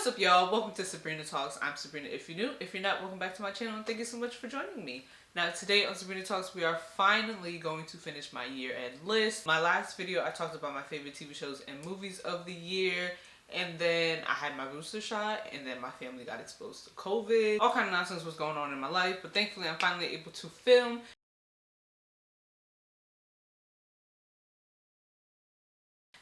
What's up, y'all? Welcome to Sabrina Talks. I'm Sabrina if you're new. If you're not, welcome back to my channel and thank you so much for joining me. Now today on Sabrina Talks, we are finally going to finish my year-end list. My last video, I talked about my favorite TV shows and movies of the year. And then I had my booster shot, and then my family got exposed to COVID. All kind of nonsense was going on in my life, but thankfully I'm finally able to film.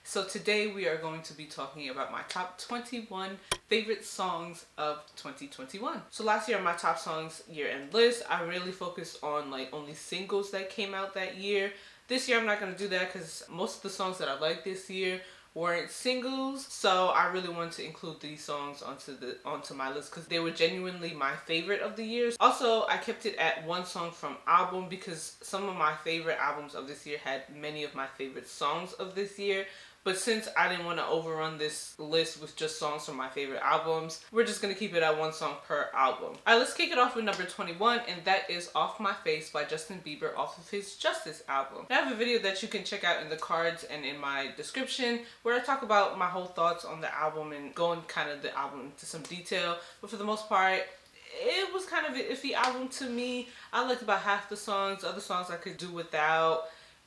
So today we are going to be talking about my top 21 favorite songs of 2021. So last year on my top songs year-end list, I really focused on like only singles that came out that year. This year I'm not going to do that because most of the songs that I like this year weren't singles, so I really wanted to include these songs onto my list because they were genuinely my favorite of the year. Also, I kept it at one song from album because some of my favorite albums of this year had many of my favorite songs of this year. But since I didn't want to overrun this list with just songs from my favorite albums, we're just going to keep it at one song per album. Alright, let's kick it off with number 21, and that is Off My Face by Justin Bieber off of his Justice album. I have a video that you can check out in the cards and in my description where I talk about my whole thoughts on the album and going kind of the album into some detail. But for the most part, it was kind of an iffy album to me. I liked about half the songs. Other songs I could do without.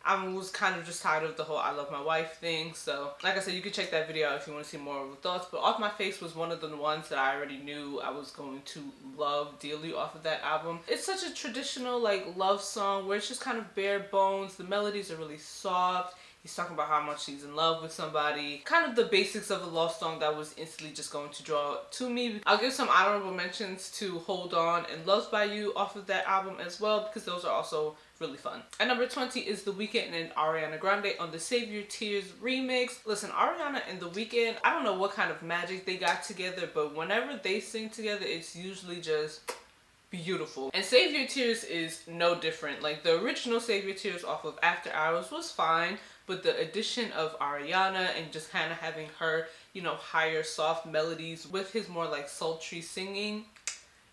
I was kind of just tired of the whole I Love My Wife thing. So like I said, you can check that video out if you want to see more of the thoughts. But Off My Face was one of the ones that I already knew I was going to love dearly off of that album. It's such a traditional like love song where it's just kind of bare bones. The melodies are really soft. He's talking about how much he's in love with somebody. Kind of the basics of a love song that was instantly just going to draw to me. I'll give some honorable mentions to Hold On and Loved By You off of that album as well because those are also really fun. At number 20 is The Weeknd and Ariana Grande on the Save Your Tears remix. Listen, Ariana and The Weeknd, I don't know what kind of magic they got together, but whenever they sing together, it's usually just beautiful. And Save Your Tears is no different. Like the original Save Your Tears off of After Hours was fine, but the addition of Ariana and just kind of having her, you know, higher soft melodies with his more like sultry singing,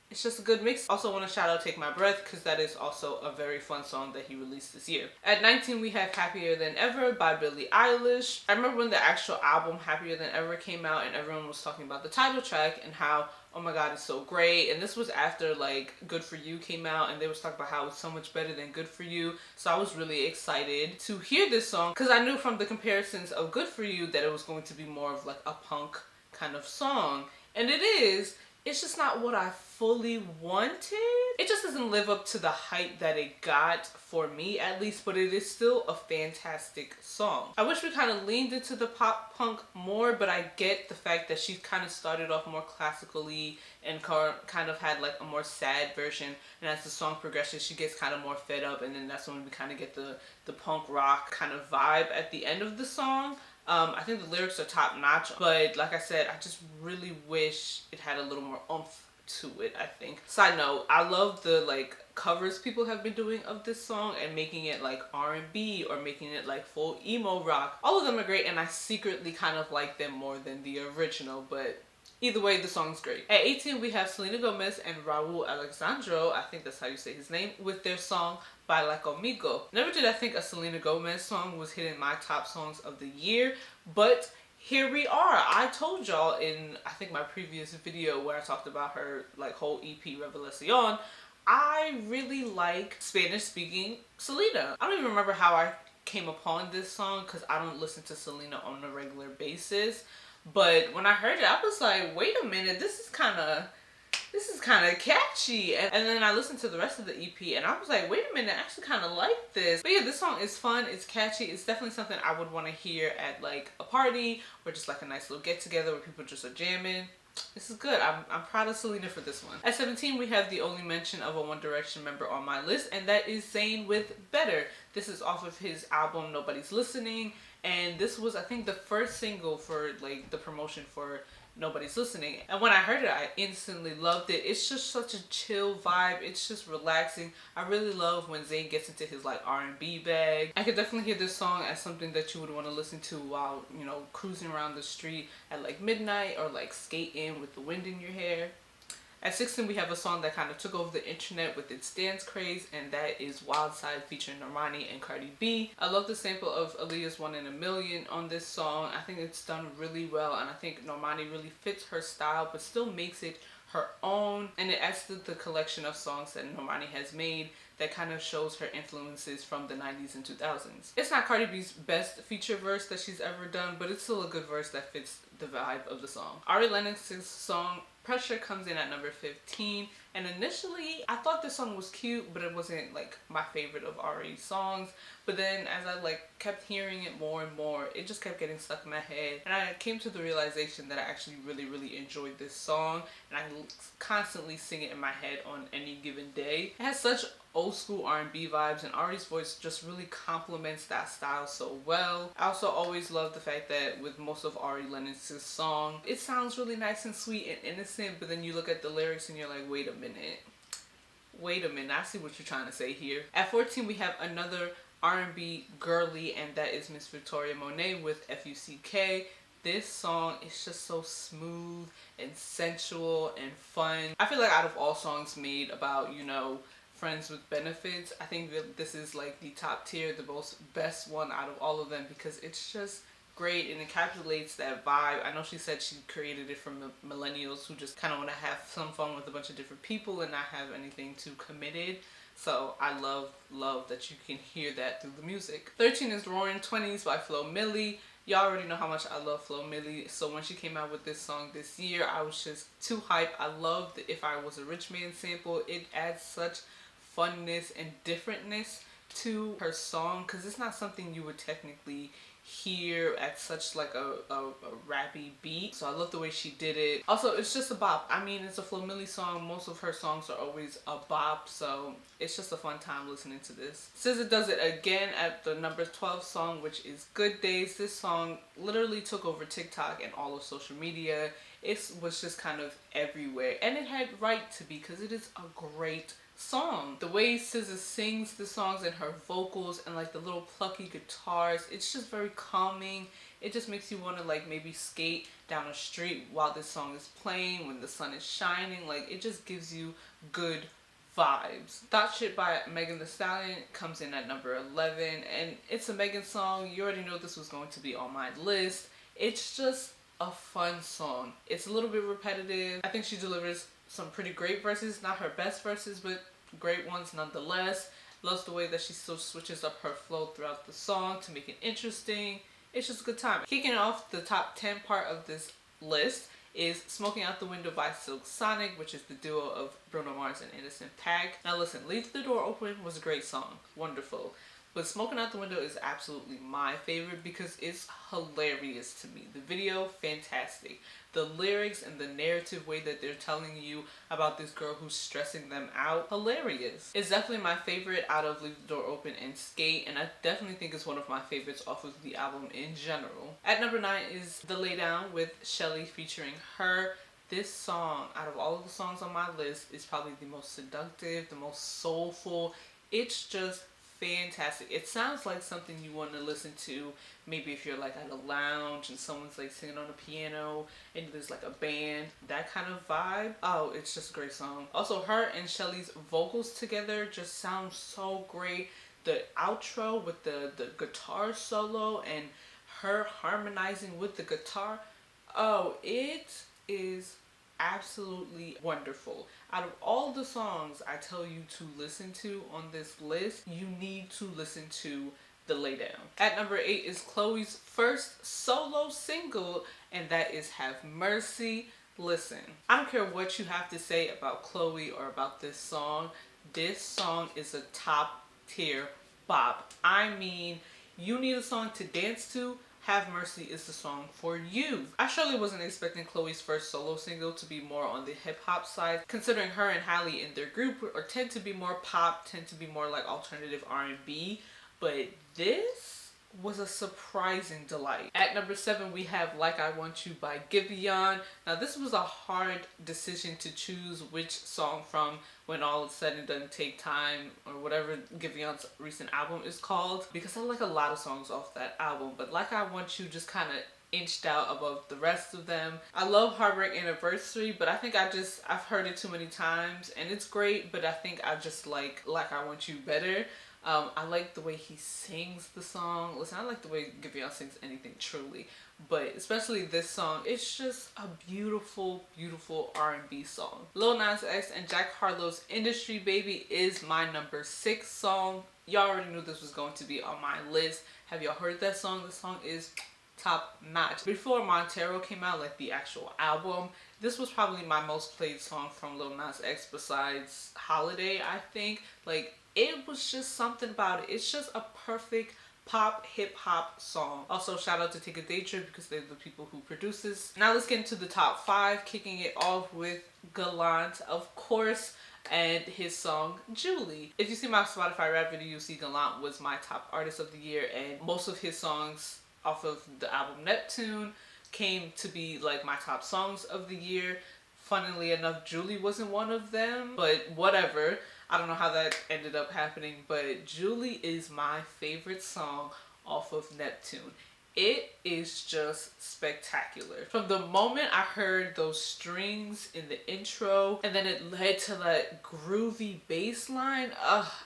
it's just a good mix. Also want to shout out Take My Breath because that is also a very fun song that he released this year. At 19 we have Happier Than Ever by Billie Eilish. I remember when the actual album Happier Than Ever came out and everyone was talking about the title track and how, oh my god, it's so great. And this was after like Good For You came out and they was talking about how it's so much better than Good For You. So I was really excited to hear this song because I knew from the comparisons of Good For You that it was going to be more of like a punk kind of song. And it is. It's just not what I fully wanted. It just doesn't live up to the hype that it got for me at least, but it is still a fantastic song. I wish we kind of leaned into the pop punk more, but I get the fact that she kind of started off more classically and kind of had like a more sad version, and as the song progresses she gets kind of more fed up, and then that's when we kind of get the punk rock kind of vibe at the end of the song. I think the lyrics are top notch, but like I said, I just really wish it had a little more oomph to it, I think. Side note, I love the like covers people have been doing of this song and making it like R&B or making it like full emo rock. All of them are great and I secretly kind of like them more than the original, but either way, the song's great. At 18, we have Selena Gomez and Raul Alexandro, I think that's how you say his name, with their song Baila Conmigo. Never did I think a Selena Gomez song was hitting my top songs of the year, but here we are. I told y'all in, I think, my previous video where I talked about her like whole EP Revelacion, I really like Spanish-speaking Selena. I don't even remember how I came upon this song because I don't listen to Selena on a regular basis. But when I heard it, I was like, wait a minute, this is kind of catchy. And then I listened to the rest of the EP and I was like, wait a minute, I actually kind of like this. But yeah, this song is fun, it's catchy, it's definitely something I would want to hear at like a party or just like a nice little get together where people just are jamming. This is good. I'm proud of Selena for this one. At 17, we have the only mention of a One Direction member on my list, and that is Zayn with Better. This is off of his album Nobody's Listening, and this was, I think, the first single for like the promotion for Nobody's Listening. And when I heard it, I instantly loved it. It's just such a chill vibe. It's just relaxing. I really love when Zayn gets into his like R&B bag. I could definitely hear this song as something that you would want to listen to while, you know, cruising around the street at like midnight or like skating with the wind in your hair. At 16, we have a song that kind of took over the internet with its dance craze, and that is Wild Side featuring Normani and Cardi B. I love the sample of Aaliyah's One in a Million on this song. I think it's done really well, and I think Normani really fits her style but still makes it her own, and it adds to the collection of songs that Normani has made that kind of shows her influences from the 90s and 2000s. It's not Cardi B's best feature verse that she's ever done, but it's still a good verse that fits the vibe of the song. Ari Lennox's song Pressure comes in at number 15, and initially I thought this song was cute, but it wasn't like my favorite of Ari's songs. But then as I like kept hearing it more and more, it just kept getting stuck in my head, and I came to the realization that I actually really enjoyed this song, and I constantly sing it in my head on any given day. It has such old school R&B vibes, and Ari's voice just really complements that style so well. I also always love the fact that with most of Ari Lennox's song, it sounds really nice and sweet and innocent, but then you look at the lyrics and you're like, wait a minute, I see what you're trying to say here. At 14, we have another R&B girly, and that is Miss Victoria Monet with FUCK. This song is just so smooth and sensual and fun. I feel like out of all songs made about, you know, friends with benefits, I think that this is like the top tier, the best one out of all of them, because it's just great and encapsulates that vibe. I know she said she created it from the millennials who just kind of want to have some fun with a bunch of different people and not have anything too committed. So I love that you can hear that through the music. 13 is Roaring 20s by Flo Milli. Y'all already know how much I love Flo Milli, so when she came out with this song this year, I was just too hyped. I love the If I Was a Rich Man sample. It adds such funness and differentness to her song, because it's not something you would technically hear at such like a rappy beat. So I love the way she did it. Also, it's just a bop. I mean, it's a Flo Milli song. Most of her songs are always a bop, so it's just a fun time listening to this. SZA does it again at the number 12 song, which is Good Days. This song literally took over TikTok and all of social media. It was just kind of everywhere, and it had right to be, because it is a great song. The way SZA sings the songs and her vocals and like the little plucky guitars, it's just very calming. It just makes you want to like maybe skate down a street while this song is playing when the sun is shining. Like, it just gives you good vibes. Thought Shit by Megan Thee Stallion comes in at number 11, and it's a Megan song. You already know this was going to be on my list. It's just a fun song. It's a little bit repetitive. I think she delivers some pretty great verses, not her best verses, but great ones nonetheless. Loves the way that she still switches up her flow throughout the song to make it interesting. It's just a good time. Kicking off the top 10 part of this list is Smoking Out the Window by Silk Sonic, which is the duo of Bruno Mars and Innocent Paak. Now listen, Leave the Door Open was a great song, wonderful. But Smoking Out the Window is absolutely my favorite because it's hilarious to me. The video, fantastic. The lyrics and the narrative way that they're telling you about this girl who's stressing them out, hilarious. It's definitely my favorite out of Leave the Door Open and Skate, and I definitely think it's one of my favorites off of the album in general. At number 9 is The Lay Down with Shelly featuring Her. This song, out of all of the songs on my list, is probably the most seductive, the most soulful. It's just fantastic. It sounds like something you want to listen to maybe if you're like at a lounge and someone's like singing on a piano and there's like a band, that kind of vibe. Oh, it's just a great song. Also, her and Shelly's vocals together just sound so great. The outro with the guitar solo and her harmonizing with the guitar, oh, it is absolutely wonderful. Out of all the songs I tell you to listen to on this list, you need to listen to The Lay Down. At number 8 is Chloe's first solo single, and that is Have Mercy. Listen, I don't care what you have to say about Chloe or about this song is a top tier bop. I mean, you need a song to dance to, Have Mercy is the song for you. I surely wasn't expecting Chloe's first solo single to be more on the hip hop side, considering her and Halle in their group tend to be more pop, tend to be more like alternative R&B, but this was a surprising delight. At number 7, we have Like I Want You by Giveon. Now this was a hard decision to choose which song from When All Is Said and Done Take Time, or whatever Giveon's recent album is called, because I like a lot of songs off that album, but Like I Want You just kind of inched out above the rest of them. I love Heartbreak Anniversary, but I think I've heard it too many times and it's great, but I think I just like I Want You better. I like the way he sings the song. Listen, I like the way Giveon sings anything, truly. But especially this song, it's just a beautiful, beautiful R&B song. Lil Nas X and Jack Harlow's Industry Baby is my number 6 song. Y'all already knew this was going to be on my list. Have y'all heard that song? The song is top notch. Before Montero came out, like the actual album, this was probably my most played song from Lil Nas X besides Holiday, I think. Like, it was just something about it. It's just a perfect pop hip hop song. Also, shout out to Take a Day Trip because they're the people who produce this. Now let's get into the top 5, kicking it off with Gallant, of course, and his song Julie. If you see my Spotify rap video, you'll see Gallant was my top artist of the year, and most of his songs off of the album Neptune came to be like my top songs of the year. Funnily enough, Julie wasn't one of them, but whatever. I don't know how that ended up happening, but Julie is my favorite song off of Neptune. It is just spectacular. From the moment I heard those strings in the intro and then it led to that groovy bass line,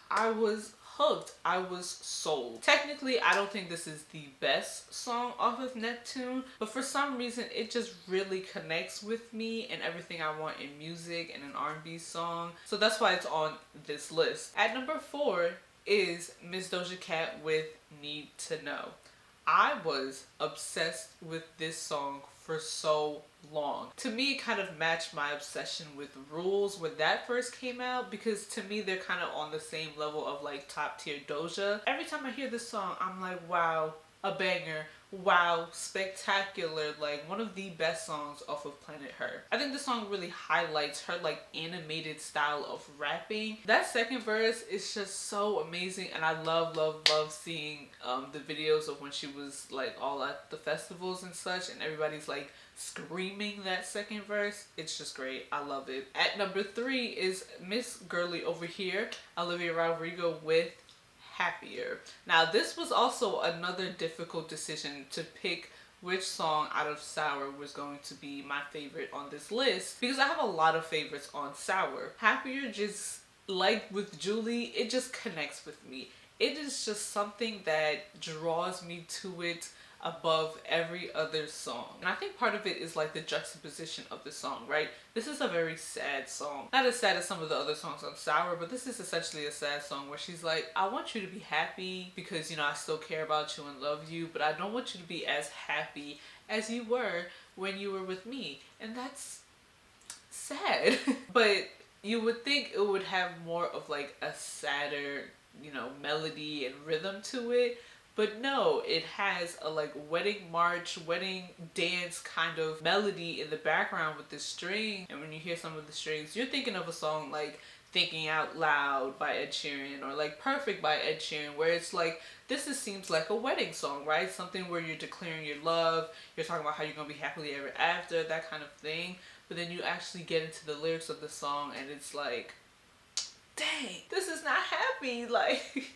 I was hooked. I was sold. Technically, I don't think this is the best song off of Neptune, but for some reason it just really connects with me and everything I want in music and an R&B song. So that's why it's on this list. At number 4 is Miss Doja Cat with Need to Know. I was obsessed with this song for so long. To me, it kind of matched my obsession with Rules when that first came out, because to me they're kind of on the same level of like top tier Doja. Every time I hear this song, I'm like, wow, a banger. Wow, spectacular. Like one of the best songs off of Planet Her. I think this song really highlights her like animated style of rapping. That second verse is just so amazing, and I love seeing the videos of when she was like all at the festivals and such, and everybody's like screaming that second verse. It's just great. I love it. At number 3 is Miss Girly Over Here, Olivia Rodrigo with Happier. Now this was also another difficult decision to pick which song out of Sour was going to be my favorite on this list, because I have a lot of favorites on Sour. Happier, just like with Julie, it just connects with me. It is just something that draws me to it above every other song. And I think part of it is like the juxtaposition of the song, right? This is a very sad song. Not as sad as some of the other songs on Sour, but this is essentially a sad song where she's like, I want you to be happy because, you know, I still care about you and love you, but I don't want you to be as happy as you were when you were with me. And that's sad. But you would think it would have more of like a sadder, you know, melody and rhythm to it. But no, it has a like wedding march, wedding dance kind of melody in the background with the string. And when you hear some of the strings, you're thinking of a song like Thinking Out Loud by Ed Sheeran, or like Perfect by Ed Sheeran, where it's like, seems like a wedding song, right? Something where you're declaring your love, you're talking about how you're gonna be happily ever after, that kind of thing. But then you actually get into the lyrics of the song and it's like, dang, this is not happy. Like,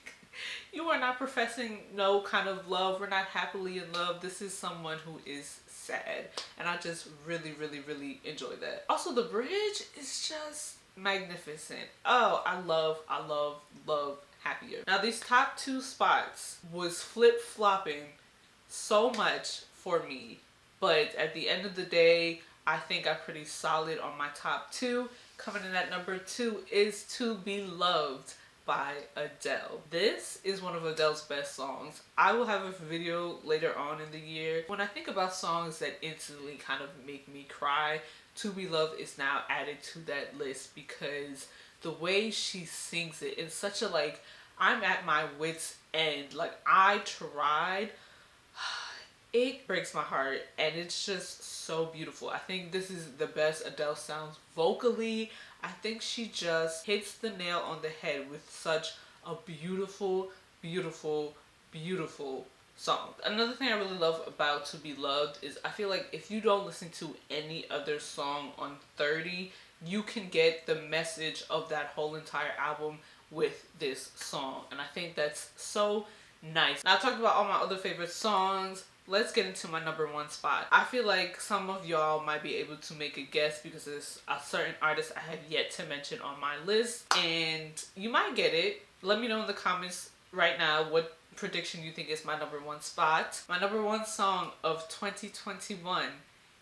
you are not professing no kind of love. We're not happily in love. This is someone who is sad. And I just really, really, really enjoy that. Also, the bridge is just magnificent. Oh, I love Happier. Now, these top 2 spots was flip-flopping so much for me. But at the end of the day, I think I'm pretty solid on my top 2. Coming in at number 2 is To Be Loved by Adele. This is one of Adele's best songs. I will have a video later on in the year. When I think about songs that instantly kind of make me cry, To Be Loved is now added to that list, because the way she sings it, it's such a like, I'm at my wit's end. Like, I tried. It breaks my heart, and it's just so beautiful. I think this is the best Adele sounds vocally. I think she just hits the nail on the head with such a beautiful, beautiful, beautiful song. Another thing I really love about To Be Loved is I feel like if you don't listen to any other song on 30, you can get the message of that whole entire album with this song. And I think that's so nice. Now, I talked about all my other favorite songs. let's get into my number one spot. I feel like some of y'all might be able to make a guess because there's a certain artist I have yet to mention on my list, and you might get it. Let me know in the comments right now what prediction you think is my number one spot. My number one song of 2021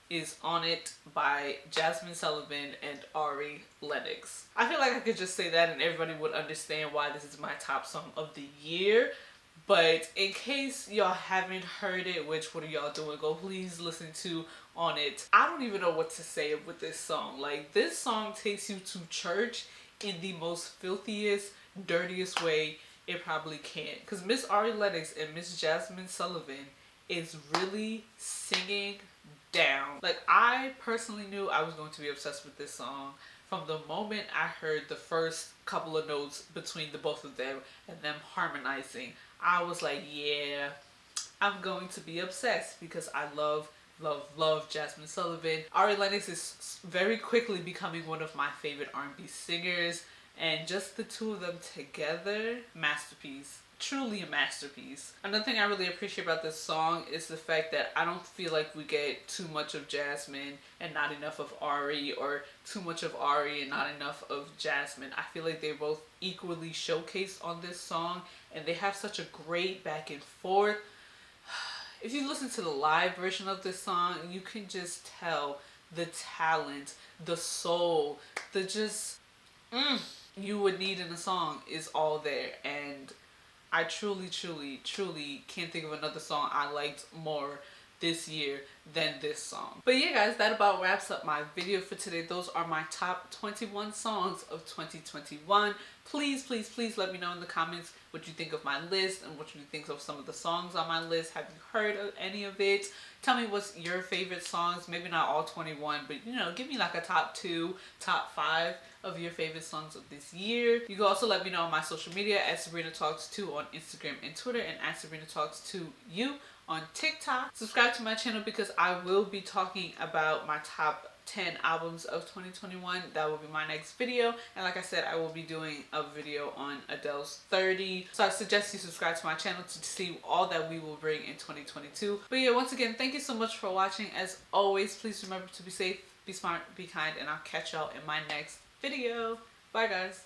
is On It by Jazmine Sullivan and Ari Lennox. I feel like I could just say that and everybody would understand why this is my top song of the year. But in case y'all haven't heard it, which what are y'all doing? Go please listen to On It. I don't even know what to say with this song. Like, this song takes you to church in the most filthiest, dirtiest way it probably can. Because Miss Ari Lennox and Miss Jazmine Sullivan is really singing down. Like, I personally knew I was going to be obsessed with this song from the moment I heard the first couple of notes between the both of them and them harmonizing. I was like, yeah, I'm going to be obsessed because I love Jazmine Sullivan. Ari Lennox is very quickly becoming one of my favorite R&B singers, and just the two of them together, masterpiece. Truly a masterpiece. Another thing I really appreciate about this song is the fact that I don't feel like we get too much of Jazmine and not enough of Ari, or too much of Ari and not enough of Jazmine. I feel like they're both equally showcased on this song, and they have such a great back and forth. If you listen to the live version of this song, you can just tell the talent, the soul, the just you would need in a song is all there. And I truly can't think of another song I liked more this year than this song. But yeah guys, that about wraps up my video for today. Those are my top 21 songs of 2021. Please let me know in the comments what you think of my list and what you think of some of the songs on my list. Have you heard of any of it? Tell me what's your favorite songs. Maybe not all 21, but you know, give me like a top 2, top 5 of your favorite songs of this year. You can also let me know on my social media at Sabrina Talks 2 on Instagram and Twitter, and at Sabrina Talks 2U on TikTok. Subscribe to my channel because I will be talking about my top 10 albums of 2021. That will be my next video, and like I said, I will be doing a video on Adele's 30. So I suggest you subscribe to my channel to see all that we will bring in 2022. But yeah, once again, thank you so much for watching. As always, please remember to be safe, be smart, be kind, and I'll catch y'all in my next video. Bye guys.